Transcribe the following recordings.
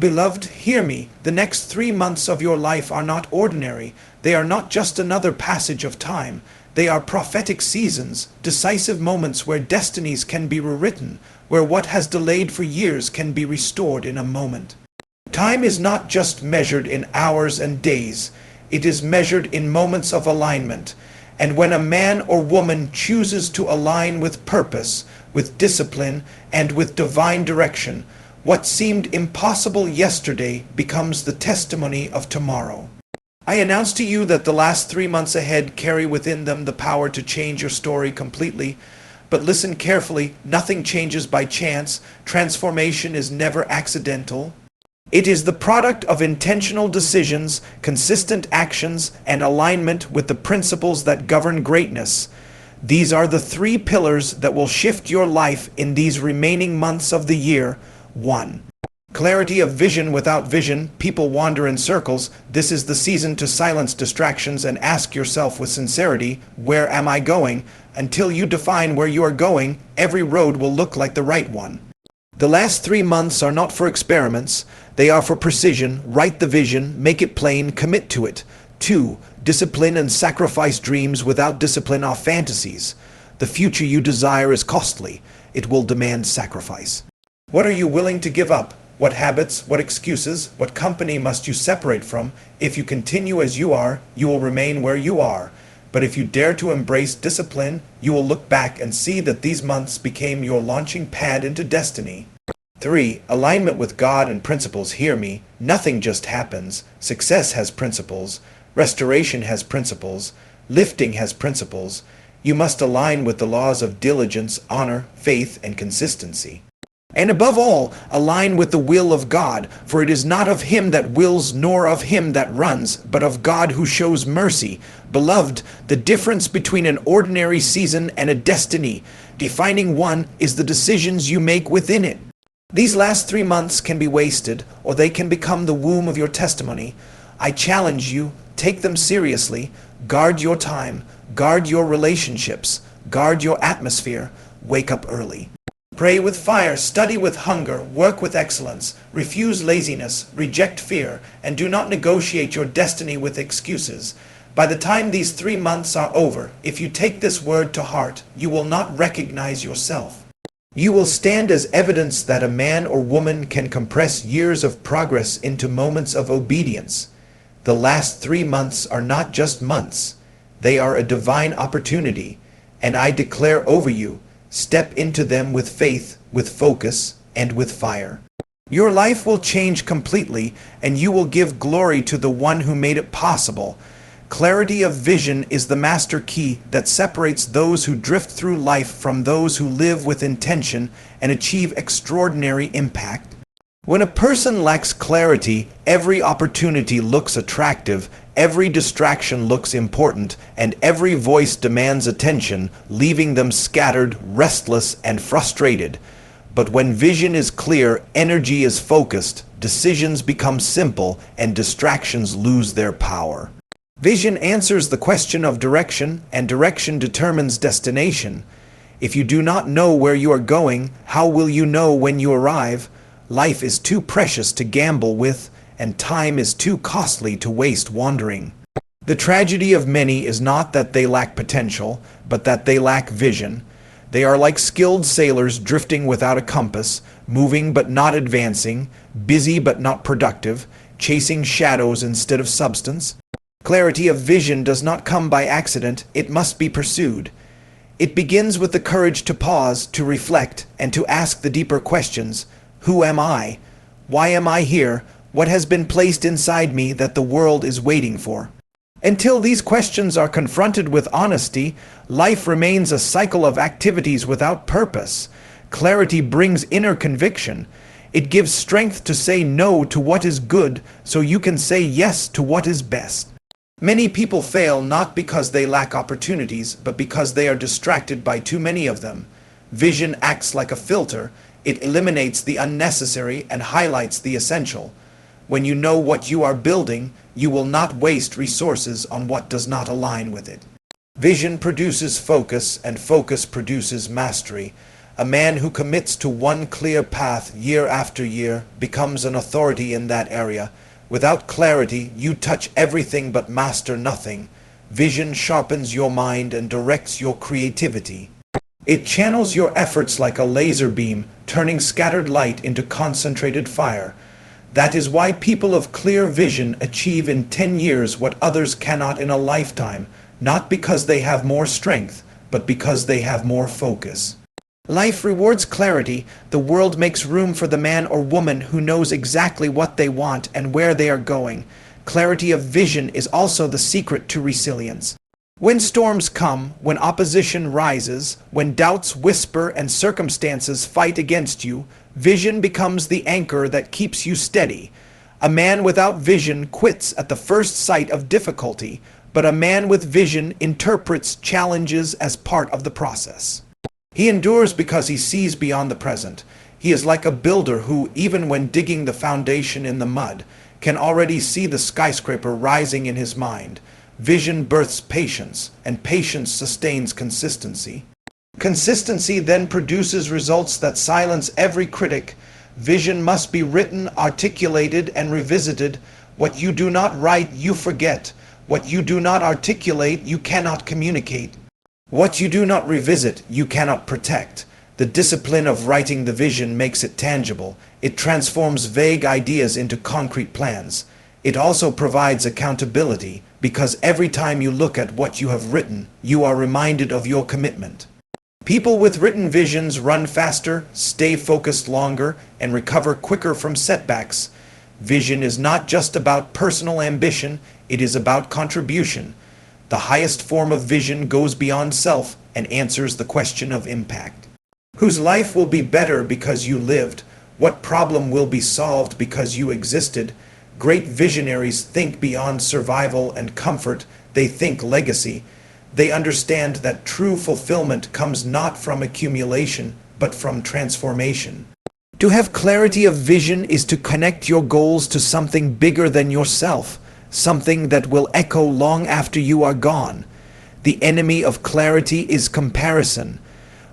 Beloved, hear me. The next 3 months of your life are not ordinary. They are not just another passage of time. They are prophetic seasons, decisive moments where destinies can be rewritten, where what has delayed for years can be restored in a moment. Time is not just measured in hours and days. It is measured in moments of alignment. And when a man or woman chooses to align with purpose, with discipline, and with divine direction, what seemed impossible yesterday becomes the testimony of tomorrow. I announce to you that the last 3 months ahead carry within them the power to change your story completely. But listen carefully, nothing changes by chance. Transformation is never accidental. It is the product of intentional decisions, consistent actions, and alignment with the principles that govern greatness. These are the 3 pillars that will shift your life in these remaining months of the year. 1. Clarity of vision. Without vision, people wander in circles. This is the season to silence distractions and ask yourself with sincerity, where am I going? Until you define where you are going, every road will look like the right one. The last 3 months are not for experiments. They are for precision. Write the vision, make it plain, commit to it. 2. Discipline and sacrifice. Dreams without discipline are fantasies. The future you desire is costly. It will demand sacrifice. What are you willing to give up? What habits, what excuses, what company must you separate from? If you continue as you are, you will remain where you are. But if you dare to embrace discipline, you will look back and see that these months became your launching pad into destiny. 3. Alignment with God and principles. Hear me. Nothing just happens. Success has principles. Restoration has principles. Lifting has principles. You must align with the laws of diligence, honor, faith, and consistency. And above all, align with the will of God, for it is not of him that wills nor of him that runs, but of God who shows mercy. Beloved, the difference between an ordinary season and a destiny, defining one, is the decisions you make within it. These last 3 months can be wasted, or they can become the womb of your testimony. I challenge you, take them seriously, guard your time, guard your relationships, guard your atmosphere, wake up early. Pray with fire, study with hunger, work with excellence, refuse laziness, reject fear, and do not negotiate your destiny with excuses. By the time these 3 months are over, if you take this word to heart, you will not recognize yourself. You will stand as evidence that a man or woman can compress years of progress into moments of obedience. The last 3 months are not just months. They are a divine opportunity, and I declare over you, step into them with faith, with focus, and with fire. Your life will change completely, and you will give glory to the one who made it possible. Clarity of vision is the master key that separates those who drift through life from those who live with intention and achieve extraordinary impact. When a person lacks clarity, every opportunity looks attractive, every distraction looks important, and every voice demands attention, leaving them scattered, restless, and frustrated. But when vision is clear, energy is focused, decisions become simple, and distractions lose their power. Vision answers the question of direction, and direction determines destination. If you do not know where you are going, how will you know when you arrive? Life is too precious to gamble with, and time is too costly to waste wandering. The tragedy of many is not that they lack potential, but that they lack vision. They are like skilled sailors drifting without a compass, moving but not advancing, busy but not productive, chasing shadows instead of substance. Clarity of vision does not come by accident, it must be pursued. It begins with the courage to pause, to reflect, and to ask the deeper questions. Who am I? Why am I here? What has been placed inside me that the world is waiting for? Until these questions are confronted with honesty, life remains a cycle of activities without purpose. Clarity brings inner conviction. It gives strength to say no to what is good so you can say yes to what is best. Many people fail not because they lack opportunities, but because they are distracted by too many of them. Vision acts like a filter. It eliminates the unnecessary and highlights the essential. When you know what you are building, you will not waste resources on what does not align with it. Vision produces focus, and focus produces mastery. A man who commits to one clear path year after year becomes an authority in that area. Without clarity, you touch everything but master nothing. Vision sharpens your mind and directs your creativity. It channels your efforts like a laser beam, turning scattered light into concentrated fire. That is why people of clear vision achieve in 10 years what others cannot in a lifetime, not because they have more strength, but because they have more focus. Life rewards clarity. The world makes room for the man or woman who knows exactly what they want and where they are going. Clarity of vision is also the secret to resilience. When storms come, when opposition rises, when doubts whisper and circumstances fight against you, vision becomes the anchor that keeps you steady. A man without vision quits at the first sight of difficulty, but a man with vision interprets challenges as part of the process. He endures because he sees beyond the present. He is like a builder who, even when digging the foundation in the mud, can already see the skyscraper rising in his mind. Vision births patience, and patience sustains consistency. Consistency then produces results that silence every critic. Vision must be written, articulated, and revisited. What you do not write, you forget. What you do not articulate, you cannot communicate. What you do not revisit, you cannot protect. The discipline of writing the vision makes it tangible. It transforms vague ideas into concrete plans. It also provides accountability, because every time you look at what you have written, you are reminded of your commitment. People with written visions run faster, stay focused longer, and recover quicker from setbacks. Vision is not just about personal ambition, it is about contribution. The highest form of vision goes beyond self and answers the question of impact. Whose life will be better because you lived? What problem will be solved because you existed? Great visionaries think beyond survival and comfort. They think legacy. They understand that true fulfillment comes not from accumulation, but from transformation. To have clarity of vision is to connect your goals to something bigger than yourself, something that will echo long after you are gone. The enemy of clarity is comparison.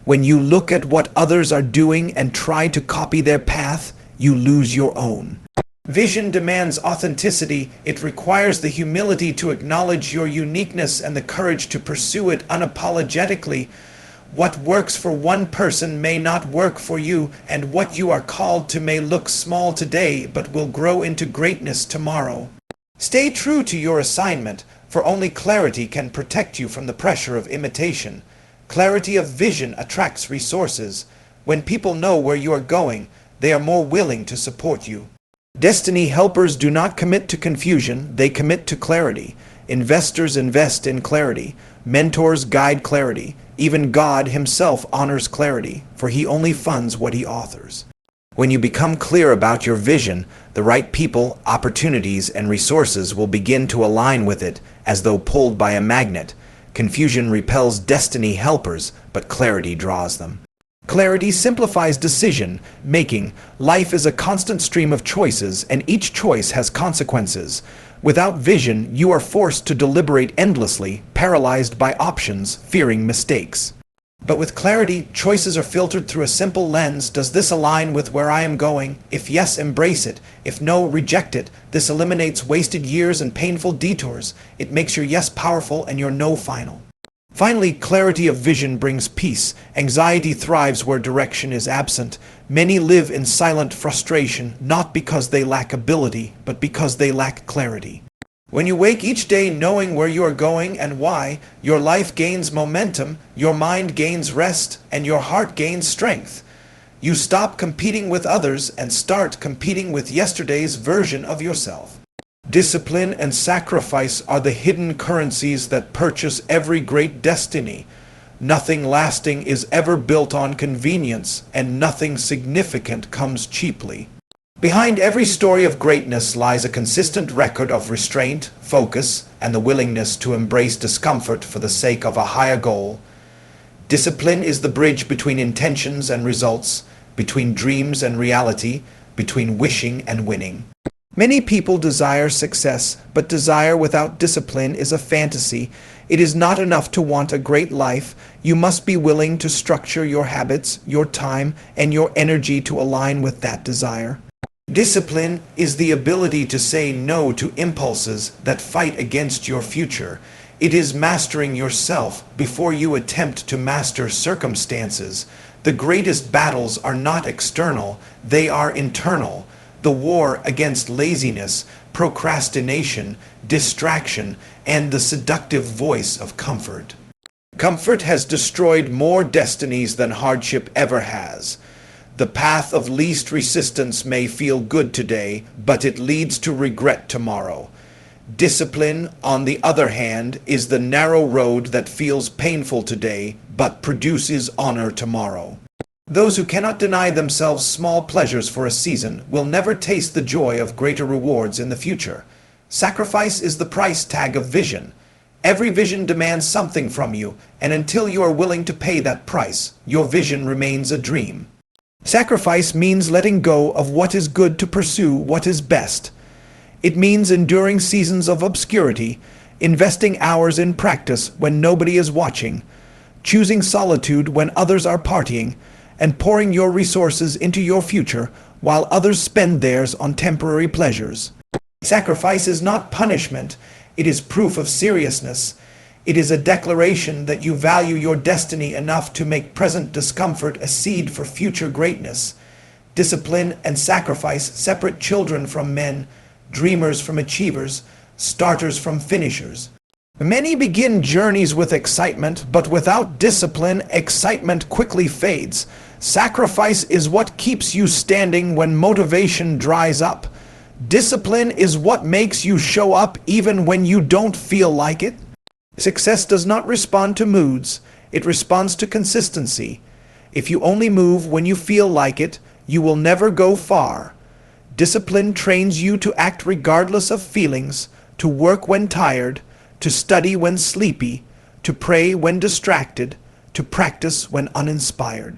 When you look at what others are doing and try to copy their path, you lose your own. Vision demands authenticity. It requires the humility to acknowledge your uniqueness and the courage to pursue it unapologetically. What works for one person may not work for you, and what you are called to may look small today but will grow into greatness tomorrow. Stay true to your assignment, for only clarity can protect you from the pressure of imitation. Clarity of vision attracts resources. When people know where you are going, they are more willing to support you. Destiny helpers do not commit to confusion, they commit to clarity. Investors invest in clarity. Mentors guide clarity. Even God himself honors clarity, for he only funds what he authors. When you become clear about your vision, the right people, opportunities, and resources will begin to align with it, as though pulled by a magnet. Confusion repels destiny helpers, but clarity draws them. Clarity simplifies decision making. Life is a constant stream of choices, and each choice has consequences. Without vision, you are forced to deliberate endlessly, paralyzed by options, fearing mistakes. But with clarity, choices are filtered through a simple lens. Does this align with where I am going? If yes, embrace it. If no, reject it. This eliminates wasted years and painful detours. It makes your yes powerful and your no final. Finally, clarity of vision brings peace. Anxiety thrives where direction is absent. Many live in silent frustration, not because they lack ability, but because they lack clarity. When you wake each day knowing where you are going and why, your life gains momentum, your mind gains rest, and your heart gains strength. You stop competing with others and start competing with yesterday's version of yourself. Discipline and sacrifice are the hidden currencies that purchase every great destiny. Nothing lasting is ever built on convenience, and nothing significant comes cheaply. Behind every story of greatness lies a consistent record of restraint, focus, and the willingness to embrace discomfort for the sake of a higher goal. Discipline is the bridge between intentions and results, between dreams and reality, between wishing and winning. Many people desire success, but desire without discipline is a fantasy. It is not enough to want a great life. You must be willing to structure your habits, your time, and your energy to align with that desire. Discipline is the ability to say no to impulses that fight against your future. It is mastering yourself before you attempt to master circumstances. The greatest battles are not external, they are internal. The war against laziness, procrastination, distraction, and the seductive voice of comfort. Comfort has destroyed more destinies than hardship ever has. The path of least resistance may feel good today, but it leads to regret tomorrow. Discipline, on the other hand, is the narrow road that feels painful today, but produces honor tomorrow. Those who cannot deny themselves small pleasures for a season will never taste the joy of greater rewards in the future. Sacrifice is the price tag of vision. Every vision demands something from you, and until you are willing to pay that price, your vision remains a dream. Sacrifice means letting go of what is good to pursue what is best. It means enduring seasons of obscurity, investing hours in practice when nobody is watching, choosing solitude when others are partying, and pouring your resources into your future while others spend theirs on temporary pleasures. Sacrifice is not punishment, it is proof of seriousness. It is a declaration that you value your destiny enough to make present discomfort a seed for future greatness. Discipline and sacrifice separate children from men, dreamers from achievers, starters from finishers. Many begin journeys with excitement, but without discipline, excitement quickly fades. Sacrifice is what keeps you standing when motivation dries up. Discipline is what makes you show up even when you don't feel like it. Success does not respond to moods, it responds to consistency. If you only move when you feel like it, you will never go far. Discipline trains you to act regardless of feelings, to work when tired, to study when sleepy, to pray when distracted, to practice when uninspired.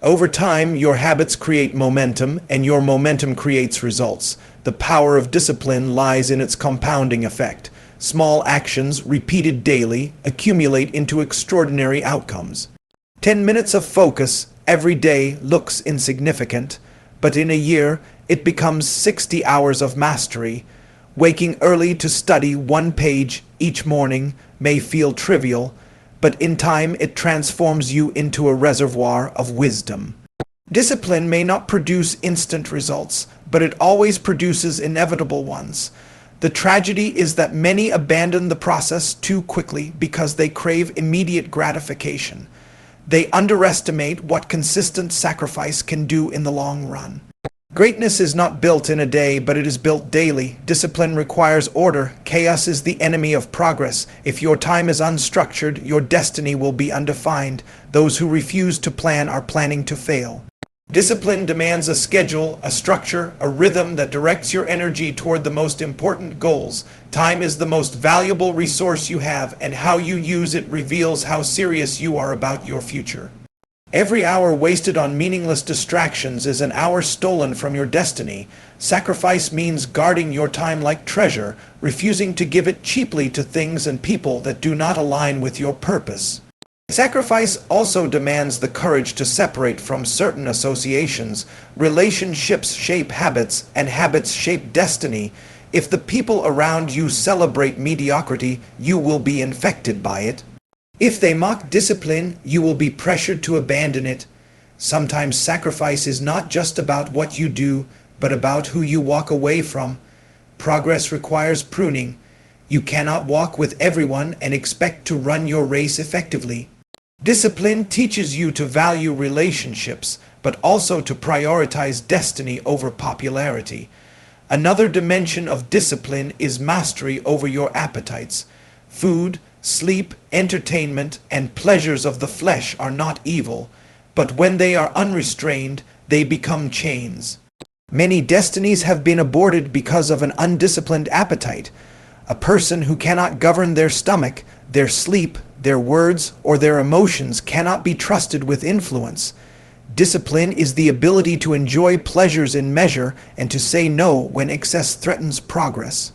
Over time, your habits create momentum, and your momentum creates results. The power of discipline lies in its compounding effect. Small actions, repeated daily, accumulate into extraordinary outcomes. 10 minutes of focus every day looks insignificant, but in a year, it becomes 60 hours of mastery. Waking early to study one page each morning may feel trivial, but in time it transforms you into a reservoir of wisdom. Discipline may not produce instant results, but it always produces inevitable ones. The tragedy is that many abandon the process too quickly because they crave immediate gratification. They underestimate what consistent sacrifice can do in the long run. Greatness is not built in a day, but it is built daily. Discipline requires order. Chaos is the enemy of progress. If your time is unstructured, your destiny will be undefined. Those who refuse to plan are planning to fail. Discipline demands a schedule, a structure, a rhythm that directs your energy toward the most important goals. Time is the most valuable resource you have, and how you use it reveals how serious you are about your future. Every hour wasted on meaningless distractions is an hour stolen from your destiny. Sacrifice means guarding your time like treasure, refusing to give it cheaply to things and people that do not align with your purpose. Sacrifice also demands the courage to separate from certain associations. Relationships shape habits, and habits shape destiny. If the people around you celebrate mediocrity, you will be infected by it. If they mock discipline, you will be pressured to abandon it. Sometimes sacrifice is not just about what you do, but about who you walk away from. Progress requires pruning. You cannot walk with everyone and expect to run your race effectively. Discipline teaches you to value relationships, but also to prioritize destiny over popularity. Another dimension of discipline is mastery over your appetites. Food, sleep, entertainment, and pleasures of the flesh are not evil, but when they are unrestrained, they become chains. Many destinies have been aborted because of an undisciplined appetite. A person who cannot govern their stomach, their sleep, their words, or their emotions cannot be trusted with influence. Discipline is the ability to enjoy pleasures in measure and to say no when excess threatens progress.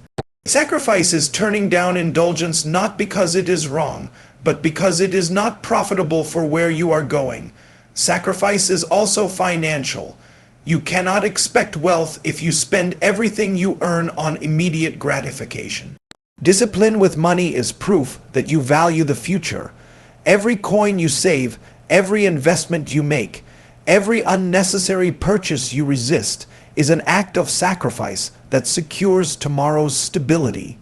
Sacrifice is turning down indulgence not because it is wrong, but because it is not profitable for where you are going. Sacrifice is also financial. You cannot expect wealth if you spend everything you earn on immediate gratification. Discipline with money is proof that you value the future. Every coin you save, every investment you make, every unnecessary purchase you resist is an act of sacrifice that secures tomorrow's stability.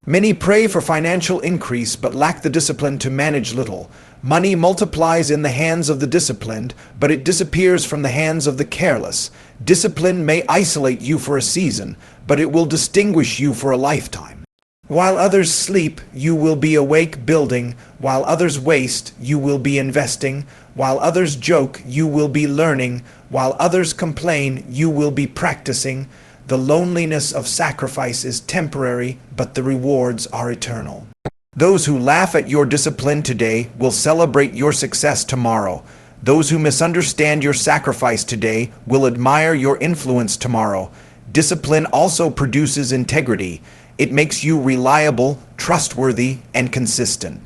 Many pray for financial increase but lack the discipline to manage little. Money multiplies in the hands of the disciplined, but it disappears from the hands of the careless. Discipline may isolate you for a season, but it will distinguish you for a lifetime. While others sleep, you will be awake building. While others waste, you will be investing. While others joke, you will be learning. While others complain, you will be practicing. The loneliness of sacrifice is temporary, but the rewards are eternal. Those who laugh at your discipline today will celebrate your success tomorrow. Those who misunderstand your sacrifice today will admire your influence tomorrow. Discipline also produces integrity. It makes you reliable, trustworthy, and consistent.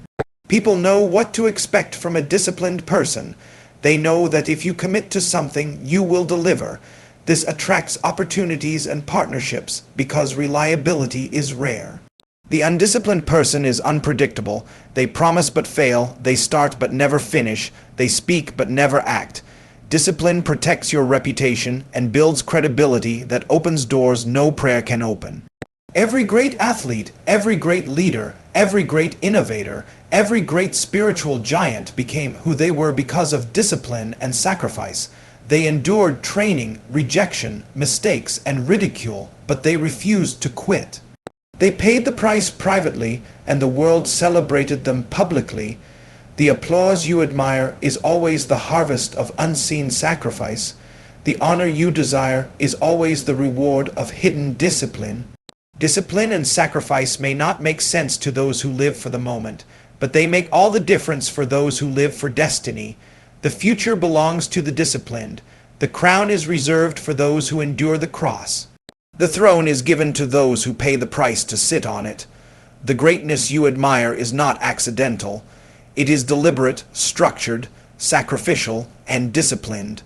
People know what to expect from a disciplined person. They know that if you commit to something, you will deliver. This attracts opportunities and partnerships because reliability is rare. The undisciplined person is unpredictable. They promise but fail. They start but never finish. They speak but never act. Discipline protects your reputation and builds credibility that opens doors no prayer can open. Every great athlete, every great leader, every great innovator, every great spiritual giant became who they were because of discipline and sacrifice. They endured training, rejection, mistakes, and ridicule, but they refused to quit. They paid the price privately, and the world celebrated them publicly. The applause you admire is always the harvest of unseen sacrifice. The honor you desire is always the reward of hidden discipline. Discipline and sacrifice may not make sense to those who live for the moment, but they make all the difference for those who live for destiny. The future belongs to the disciplined. The crown is reserved for those who endure the cross. The throne is given to those who pay the price to sit on it. The greatness you admire is not accidental. It is deliberate, structured, sacrificial, and disciplined.